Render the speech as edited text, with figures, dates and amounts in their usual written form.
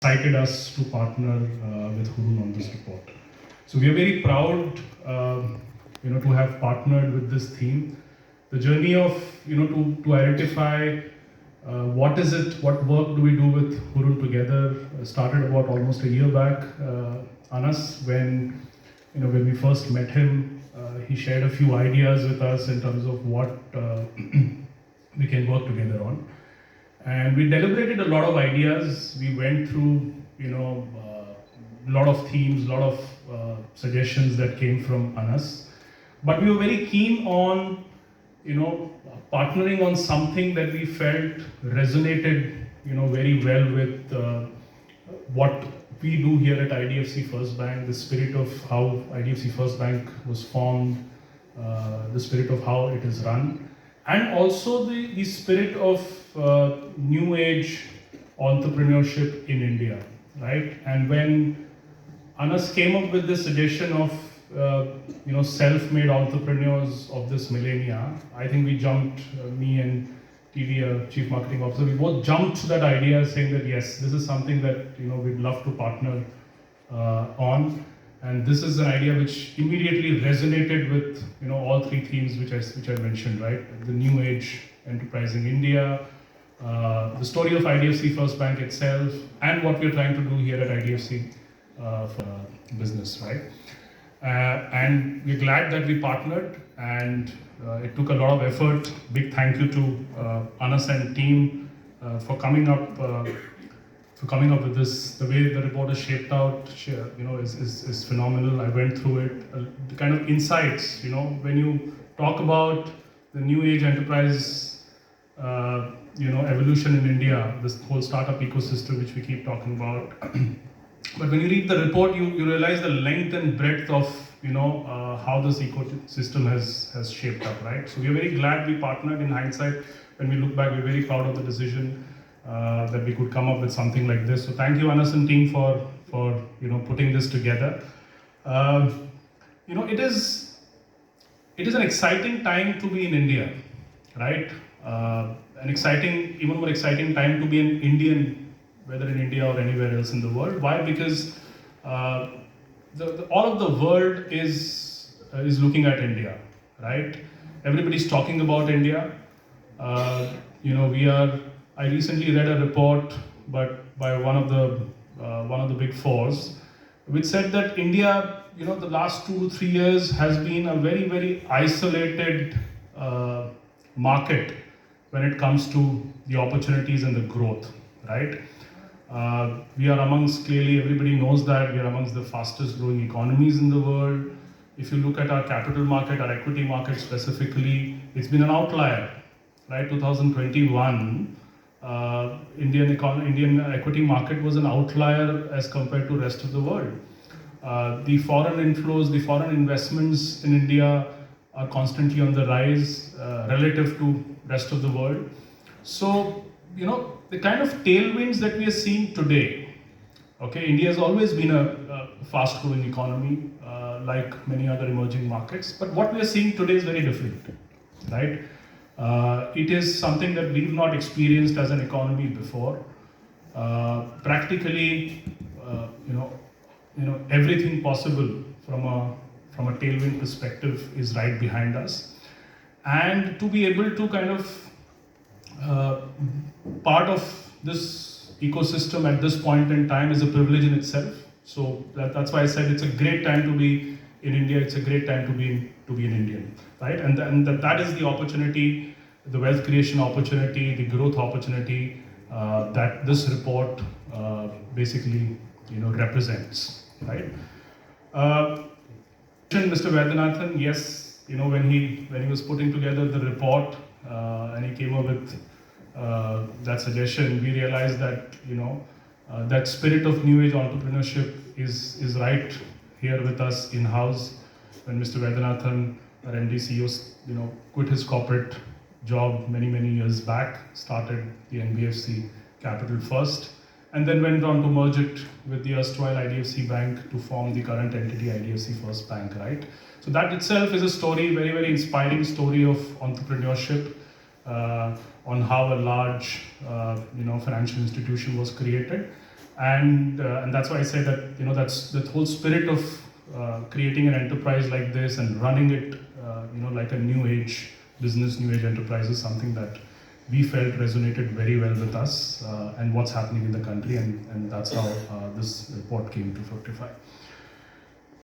Excited us to partner with Hurun on this report. So we are very proud, to have partnered with this theme. The journey of, to identify what is it, what work do we do with Hurun together started about almost a year back. Anas, when we first met him, he shared a few ideas with us in terms of what we can work together on. And we deliberated a lot of ideas. We went through, a lot of themes, a lot of suggestions that came from Anas. But we were very keen on, partnering on something that we felt resonated, very well with what we do here at IDFC First Bank, the spirit of how IDFC First Bank was formed, the spirit of how it is run, and also the spirit of new age entrepreneurship in India, right? And when Anas came up with this suggestion of self-made entrepreneurs of this millennia, I think we jumped, me and TV, Chief Marketing Officer, we both jumped to that idea, saying that yes, this is something that we'd love to partner on. And this is an idea which immediately resonated with all three themes which I mentioned, right? The new age enterprising India, the story of IDFC First Bank itself, and what we're trying to do here at IDFC for business, right? And we're glad that we partnered, and it took a lot of effort. Big thank you to Anas and team for coming up with this. The way the report is shaped out, is phenomenal. I went through it. The kind of insights, when you talk about the new age enterprise, evolution in India, this whole startup ecosystem which we keep talking about. But when you read the report, you realize the length and breadth of how this ecosystem has shaped up, right? So we're very glad we partnered. In hindsight, when we look back, we're very proud of the decision that we could come up with something like this. So thank you, Anas and team, for putting this together. It is an exciting time to be in India, right? Even more exciting time to be an Indian, whether in India or anywhere else in the world. Why? Because all of the world is looking at India, right? Everybody's talking about India. I recently read a report, by one of the big fours, which said that India, the last 2 to 3 years has been a very, very isolated market when it comes to the opportunities and the growth, right? We are amongst, clearly everybody knows that, we are amongst the fastest growing economies in the world. If you look at our capital market, our equity market specifically, it's been an outlier, right? 2021, Indian equity market was an outlier as compared to rest of the world. The foreign inflows, the foreign investments in India are constantly on the rise relative to rest of the world. So, the kind of tailwinds that we are seeing today, okay, India has always been a fast-growing economy, like many other emerging markets, but what we are seeing today is very different, right? It is something that we've not experienced as an economy before. Practically, everything possible from a tailwind perspective is right behind us, and to be able to kind of part of this ecosystem at this point in time is a privilege in itself. So that's why I said it's a great time to be in India. It's a great time to be an Indian, right? And that is the opportunity, the wealth creation opportunity, the growth opportunity that this report basically represents, right? Mr. Vaidyanathan, yes, when he was putting together the report and he came up with that suggestion, we realized that that spirit of new age entrepreneurship is right here with us in house. When Mr. Vaidyanathan, our MD CEO, quit his corporate job many years back, started the NBFC Capital First, and then went on to merge it with the erstwhile IDFC Bank to form the current entity IDFC First Bank, right? So that itself is a story, very, very inspiring story of entrepreneurship, on how a large financial institution was created, and that's why I say that that's the whole spirit of creating an enterprise like this and running it like a new age business, new age enterprise is something that we felt resonated very well with us and what's happening in the country, and that's how this report came to fructify.